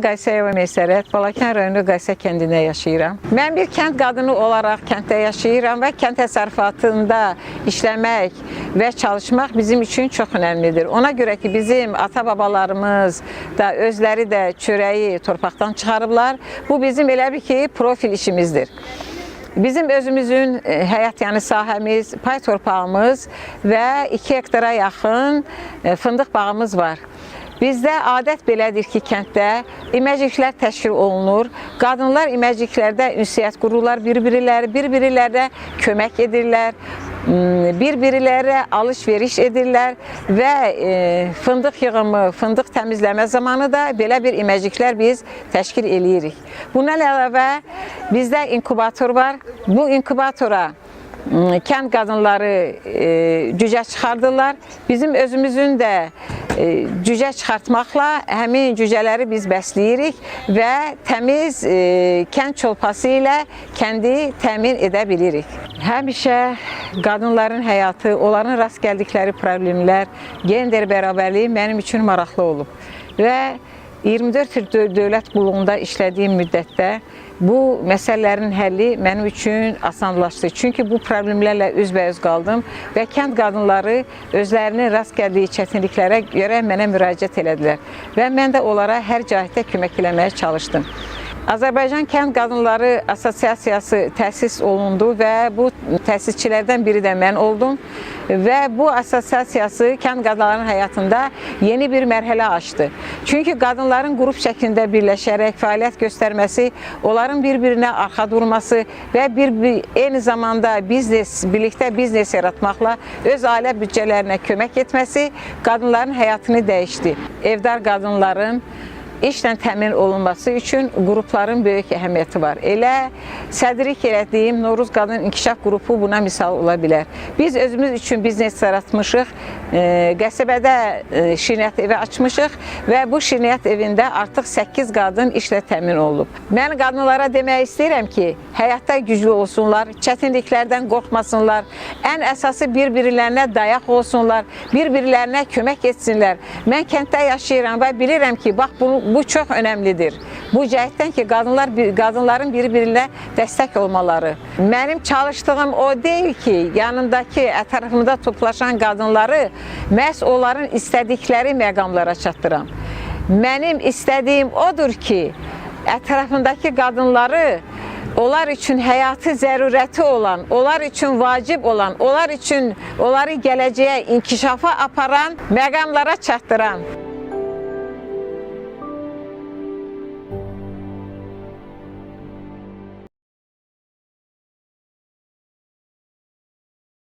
Qaysayeva Meysərət, Balakən rayonu Qaysa kəndində yaşayıram. Mən bir kənd qadını olaraq kənddə yaşayıram və kənd təsərrüfatında işləmək və çalışmaq bizim üçün çox önəmlidir. Ona görə ki, bizim ata-babalarımız da özləri də çörəyi torpaqdan çıxarıblar. Bu bizim elə bir ki, profil işimizdir. Bizim özümüzün həyat yanı sahəmiz, pay torpağımız və 2 hektara yaxın fındıq bağımız var. Bizdə adət belədir ki, kənddə iməciklər təşkil olunur. Qadınlar iməciklərdə ünsiyyət qururlar, bir-birilərə kömək edirlər, bir-birilərə alış-veriş edirlər və fındıq yığımı, fındıq təmizləmə zamanı da belə bir iməciklər biz təşkil eləyirik. Bundan əlavə bizdə inkubator var. Bu inkubatora kənd qadınları cücə çıxardırlar. Bizim özümüzün də cücə çıxartmaqla həmin cücələri biz bəsləyirik və təmiz kənd çolpası ilə kəndi təmin edə bilirik. Həmişə qadınların həyatı, onların rast gəldikləri problemlər, gender bərabərliyi mənim üçün maraqlı olub. Və 24 il dövlət qulluğunda işlədiyim müddətdə bu məsələlərin həlli mənim üçün asanlaşdı. Çünki bu problemlərlə üzbəüz qaldım və kənd qadınları özlərinin rast gəldiyi çətinliklərə görə mənə müraciət elədilər. Və mən də onlara hər cəhətdə kömək eləməyə çalışdım. Azərbaycan Kənd Qadınları Assosiasiyası təsis olundu və bu təsisçilərdən biri də mən oldum. Və bu assosiasiyası kənd qadınlarının həyatında yeni bir mərhələ açdı. Çünki qadınların qrup şəklində birləşərək fəaliyyət göstərməsi, onların bir-birinə arxa durması və eyni zamanda birlikdə biznes yaratmaqla öz ailə büdcələrinə kömək etməsi qadınların həyatını dəyişdi. Evdar qadınların İşlə təmin olunması üçün qrupların böyük əhəmiyyəti var. Elə sədrlik elədiyim Novruz Qadın İnkişaf Qrupu buna misal ola bilər. Biz özümüz üçün biznes yaratmışıq, qəsəbədə şirniyyat evi açmışıq və bu şirniyyat evində artıq 8 qadın işlə təmin olub. Mən qadınlara demək istəyirəm ki, həyatda güclü olsunlar, çətinliklərdən qorxmasınlar, ən əsası bir-birilərinə dayaq olsunlar, bir-birilərinə kömək etsinlər. Mən kənddə yaşayıram və bilirəm ki, bax bu çox önəmlidir. Bu cəhətdən ki, qadınların bir-birinə dəstək olmaları. Mənim çalışdığım o deyil ki, yanımdakı, ətrafımda toplaşan qadınları məhz onların istədikləri məqamlara çatdıram. Mənim istədiyim odur ki, ətrafındakı qadınları onlar üçün həyatı zərurəti olan, onlar üçün vacib olan, onlar üçün onları gələcəyə inkişafa aparan məqamlara çatdıram.